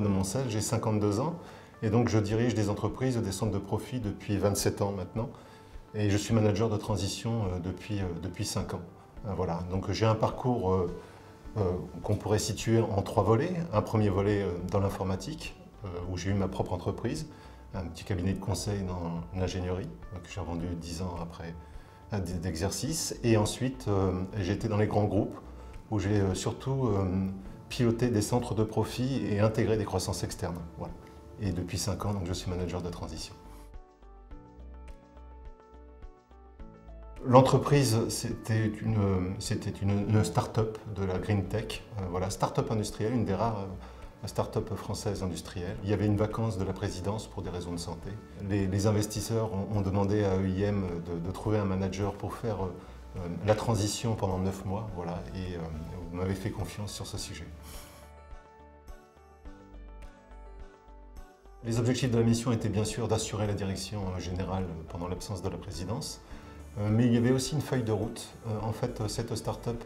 Renaud-Moncel, j'ai 52 ans et donc je dirige des entreprises, des centres de profit depuis 27 ans maintenant et je suis manager de transition depuis 5 ans. Voilà, donc j'ai un parcours qu'on pourrait situer en 3 volets. Un premier volet dans l'informatique où j'ai eu ma propre entreprise, un petit cabinet de conseil dans l'ingénierie que j'ai vendu 10 ans après d'exercice et ensuite j'ai été dans les grands groupes où j'ai surtout piloté des centres de profit et intégré des croissances externes. Voilà. Et depuis 5 ans, donc, je suis manager de transition. L'entreprise, c'était une start-up de la Green Tech, voilà, start-up industrielle, une des rares start-up françaises industrielles. Il y avait une vacance de la présidence pour des raisons de santé. Les investisseurs ont demandé à EIM de trouver un manager pour faire la transition pendant 9 mois, voilà, et vous m'avez fait confiance sur ce sujet. Les objectifs de la mission étaient bien sûr d'assurer la direction générale pendant l'absence de la présidence, mais il y avait aussi une feuille de route. En fait, cette start-up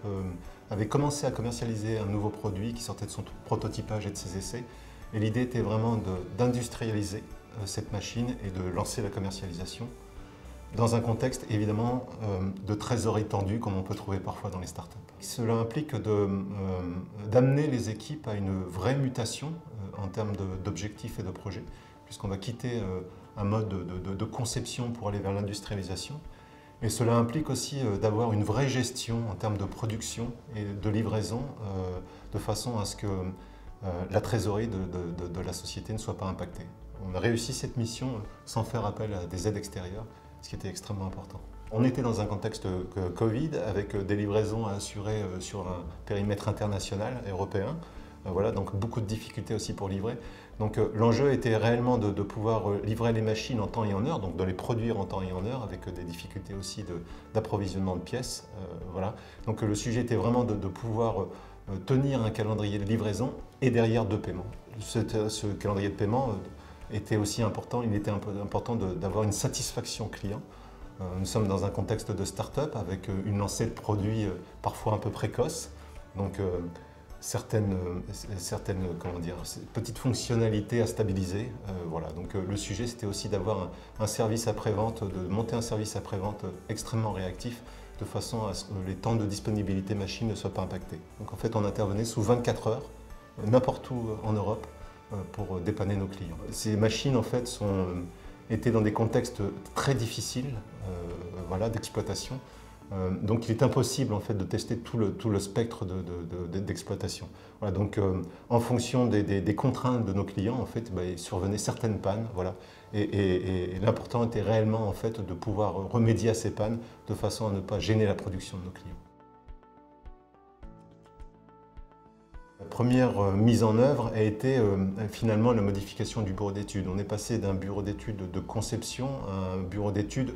avait commencé à commercialiser un nouveau produit qui sortait de son prototypage et de ses essais, et l'idée était vraiment d'industrialiser cette machine et de lancer la commercialisation dans un contexte évidemment de trésorerie tendue comme on peut trouver parfois dans les startups. Cela implique d'amener les équipes à une vraie mutation en termes d'objectifs et de projets, puisqu'on va quitter un mode de conception pour aller vers l'industrialisation. Et cela implique aussi d'avoir une vraie gestion en termes de production et de livraison, de façon à ce que la trésorerie de la société ne soit pas impactée. On a réussi cette mission sans faire appel à des aides extérieures, ce qui était extrêmement important. On était dans un contexte Covid avec des livraisons à assurer sur un périmètre international européen. Voilà, donc beaucoup de difficultés aussi pour livrer. Donc l'enjeu était réellement de pouvoir livrer les machines en temps et en heure, donc de les produire en temps et en heure avec des difficultés aussi d'approvisionnement de pièces. Voilà. Donc le sujet était vraiment de pouvoir tenir un calendrier de livraison et derrière de paiement. Ce calendrier de paiement était aussi important, il était important d'avoir une satisfaction client. Nous sommes dans un contexte de start-up avec une lancée de produits parfois un peu précoce. Donc certaines comment dire, petites fonctionnalités à stabiliser. Voilà. Donc le sujet c'était aussi d'avoir un service après-vente, de monter un service après-vente extrêmement réactif de façon à ce que les temps de disponibilité machine ne soient pas impactés. Donc en fait on intervenait sous 24 heures, n'importe où en Europe, pour dépanner nos clients. Ces machines en fait étaient dans des contextes très difficiles voilà, d'exploitation. Donc il est impossible en fait de tester tout le spectre d'exploitation. Voilà, donc en fonction des contraintes de nos clients, en fait, il survenait certaines pannes. Voilà, et l'important était réellement en fait de pouvoir remédier à ces pannes de façon à ne pas gêner la production de nos clients. La première mise en œuvre a été finalement la modification du bureau d'études. On est passé d'un bureau d'études de conception à un bureau d'études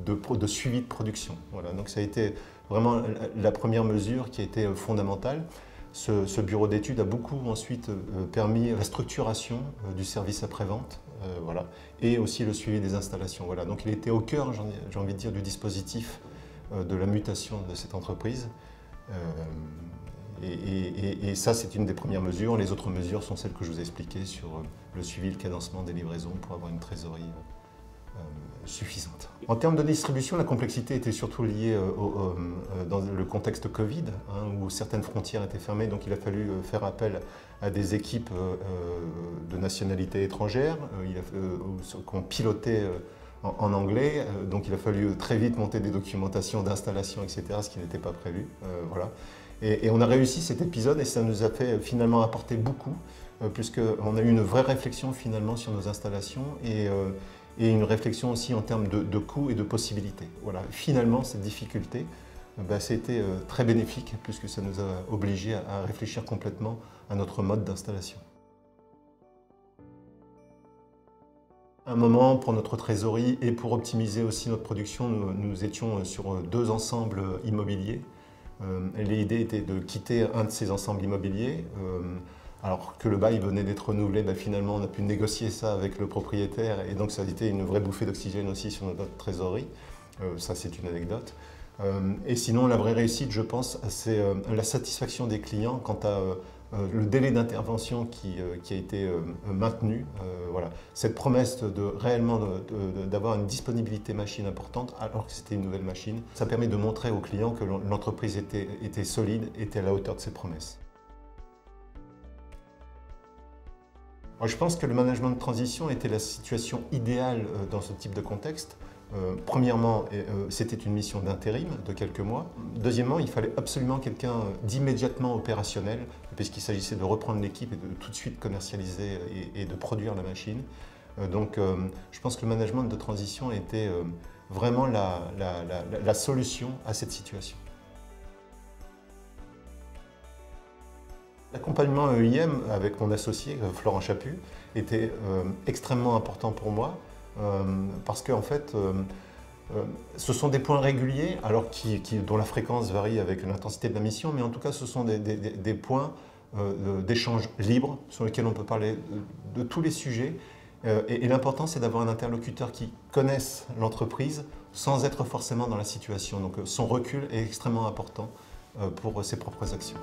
de suivi de production. Voilà, donc ça a été vraiment la première mesure qui a été fondamentale. Ce bureau d'études a beaucoup ensuite permis la structuration du service après-vente voilà, et aussi le suivi des installations. Voilà, donc il était au cœur, j'ai envie de dire, du dispositif de la mutation de cette entreprise. Et ça, c'est une des premières mesures. Les autres mesures sont celles que je vous ai expliquées sur le suivi, le cadencement des livraisons pour avoir une trésorerie suffisante. En termes de distribution, la complexité était surtout liée dans le contexte Covid, hein, où certaines frontières étaient fermées, donc il a fallu faire appel à des équipes de nationalité étrangère qu'on pilotait en anglais, donc il a fallu très vite monter des documentations d'installation, etc., ce qui n'était pas prévu. Voilà. Et on a réussi cet épisode et ça nous a fait finalement apporter beaucoup, puisqu'on a eu une vraie réflexion finalement sur nos installations et une réflexion aussi en termes de coûts et de possibilités. Voilà. Finalement, cette difficulté, c'était très bénéfique puisque ça nous a obligés à réfléchir complètement à notre mode d'installation. À un moment, pour notre trésorerie et pour optimiser aussi notre production, nous étions sur 2 ensembles immobiliers. L'idée était de quitter un de ces ensembles immobiliers. Alors que le bail venait d'être renouvelé, finalement on a pu négocier ça avec le propriétaire et donc ça a été une vraie bouffée d'oxygène aussi sur notre trésorerie. Ça c'est une anecdote. Et sinon la vraie réussite, je pense, c'est la satisfaction des clients quant à le délai d'intervention qui a été maintenu. Voilà. Cette promesse réellement d'avoir une disponibilité machine importante alors que c'était une nouvelle machine, ça permet de montrer aux clients que l'entreprise était solide, était à la hauteur de ses promesses. Je pense que le management de transition était la situation idéale dans ce type de contexte. Premièrement, c'était une mission d'intérim de quelques mois. Deuxièmement, il fallait absolument quelqu'un d'immédiatement opérationnel, puisqu'il s'agissait de reprendre l'équipe et de tout de suite commercialiser et de produire la machine. Donc, je pense que le management de transition était vraiment la solution à cette situation. L'accompagnement EIM avec mon associé, Florent Chaput, était extrêmement important pour moi parce qu'en fait, ce sont des points réguliers, alors dont la fréquence varie avec l'intensité de la mission, mais en tout cas, ce sont des points d'échange libre sur lesquels on peut parler de tous les sujets. Et l'important, c'est d'avoir un interlocuteur qui connaisse l'entreprise sans être forcément dans la situation. Donc son recul est extrêmement important pour ses propres actions.